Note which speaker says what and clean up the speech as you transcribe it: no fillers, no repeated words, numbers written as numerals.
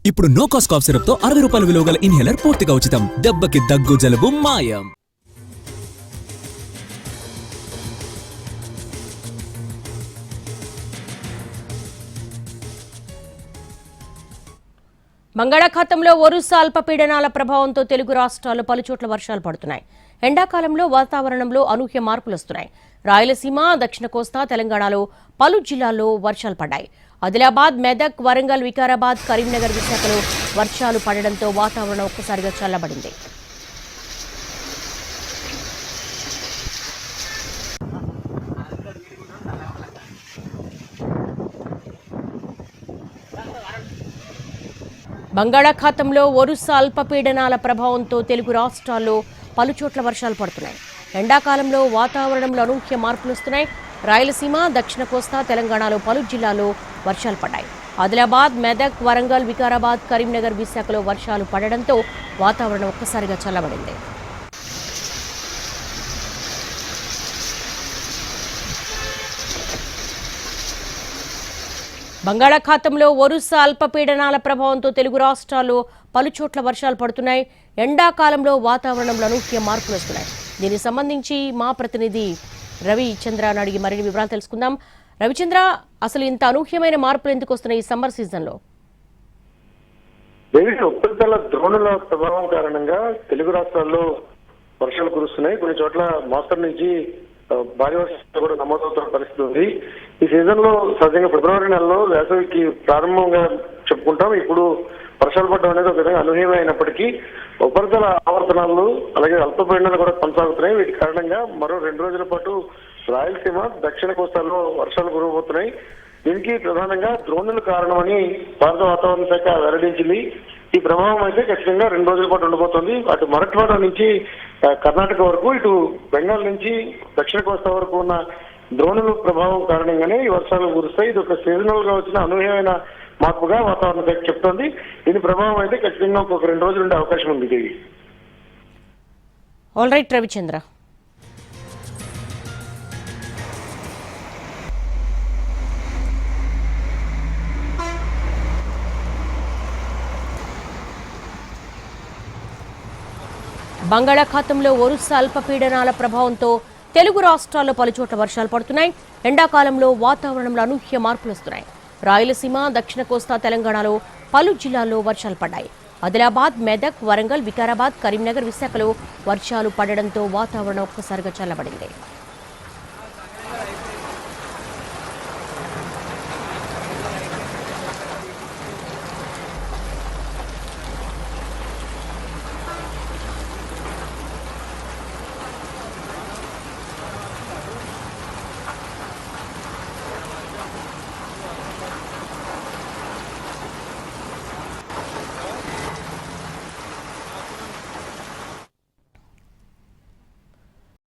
Speaker 1: ఇప్పుడు no cost cough syrup తో 60 రూపాయల విలువ గల ఇన్హేలర్ పూర్తిగా ఉచితం. దెబ్బకి దగ్గు జలుబు మాయం.
Speaker 2: బంగాళాఖాతంలో వరుస అల్పపీడనాల ప్రభావంతో తెలుగు రాష్ట్రాల్లో పలుచోట్ల వర్షాలు పడుతున్నాయి. ఎండాకాలంలో వాతావరణంలో అనూహ్య మార్పులు వస్తున్నాయి. రాయలసీమ, దక్షిణ కోస్తా, తెలంగాణలో పలు జిల్లాల్లో వర్షాలు పడ్డాయి. ఆదిలాబాద్, మెదక్, వరంగల్, వికారాబాద్, కరీంనగర్, విశాఖలో వర్షాలు పడడంతో వాతావరణం ఒక్కసారిగా చల్లబడింది. బంగాళాఖాతంలో వరుస అల్పపీడనాల ప్రభావంతో తెలుగు రాష్ట్రాల్లో పలుచోట్ల వర్షాలు పడుతున్నాయి. ఎండాకాలంలో వాతావరణంలో అనూహ్య మార్పులు వస్తున్నాయి. రాయలసీమ, దక్షిణ కోస్తా, తెలంగాణలో పలు జిల్లాల్లో వర్షాలు పడ్డాయి. ఆదిలాబాద్, మెదక్, వరంగల్, వికారాబాద్, కరీంనగర్, విశాఖలో వర్షాలు పడడంతో వాతావరణం ఒక్కసారిగా చల్లబడింది. బంగాళాఖాతంలో వరుస అల్పపీడనాల ప్రభావంతో తెలుగు రాష్ట్రాల్లో పలుచోట్ల వర్షాలు పడుతున్నాయి. ఎండాకాలంలో వాతావరణంలో అనూహ్య మార్పులు వస్తున్నాయి. దీనికి సంబంధించి మా ప్రతినిధి రవిచంద్రను అడిగి మరిన్ని వివరాలు తెలుసుకుందాం. రవిచంద్ర, అసలు ఇంత అనూహ్యమైన మార్పులు ఎందుకు వస్తున్నాయి ఈ సమ్మర్ సీజన్ లో?
Speaker 3: ఉపరితల ద్రోణుల ప్రభావం కారణంగా తెలుగు రాష్ట్రాల్లో వర్షాలు కురుస్తున్నాయి. కొన్ని చోట్ల మోస్తరు నుంచి భారీ వర్షాలు కూడా నమోదవుతున్న పరిస్థితి ఉంది. ఈ సీజన్ లో సహజంగా ఫిబ్రవరి నెలలో వేసవికి ప్రారంభంగా చెప్పుకుంటాం. ఇప్పుడు వర్షాలు పడడం అనేది ఒక విధంగా అనూహ్యమైనప్పటికీ ఉపరితల ఆవర్తనాలు అలాగే అల్పపీడనాలు కూడా కొనసాగుతున్నాయి. వీటి కారణంగా మరో 2 రోజుల పాటు రాయలసీమ, దక్షిణ కోస్తాల్లో వర్షాలు కురవబోతున్నాయి. దీనికి ప్రధానంగా ద్రోణులు కారణమని భారత వాతావరణ శాఖ వెల్లడించింది. ఈ ప్రభావం అయితే ఖచ్చితంగా 2 రోజుల పాటు ఉండబోతోంది. అటు మరాఠవాడ నుంచి కర్ణాటక వరకు, ఇటు బెంగాల్ నుంచి దక్షిణ కోస్తా వరకు ఉన్న ద్రోణుల ప్రభావం కారణంగానే ఈ వర్షాలు కురుస్తాయి. ఇది ఒక సీజనల్ గా వచ్చిన అనూహ్యమైన మార్పుగా వాతావరణ శాఖ చెప్తోంది. దీని ప్రభావం అయితే ఖచ్చితంగా ఒక 2 రోజులు ఉండే అవకాశం ఉంది.
Speaker 2: All right Ravichandra. బంగాళాఖాతంలో వరుస అల్పపీడనాల ప్రభావంతో తెలుగు రాష్ట్రాల్లో పలుచోట్ల వర్షాలు పడుతున్నాయి. ఎండాకాలంలో వాతావరణంలో అనూహ్య మార్పులు వస్తున్నాయి. రాయలసీమ, దక్షిణ కోస్తా, తెలంగాణలో పలు జిల్లాల్లో వర్షాలు పడ్డాయి. ఆదిలాబాద్, మెదక్, వరంగల్, వికారాబాద్, కరీంనగర్, విశాఖలో వర్షాలు పడడంతో వాతావరణం ఒక్కసారిగా చల్లబడింది.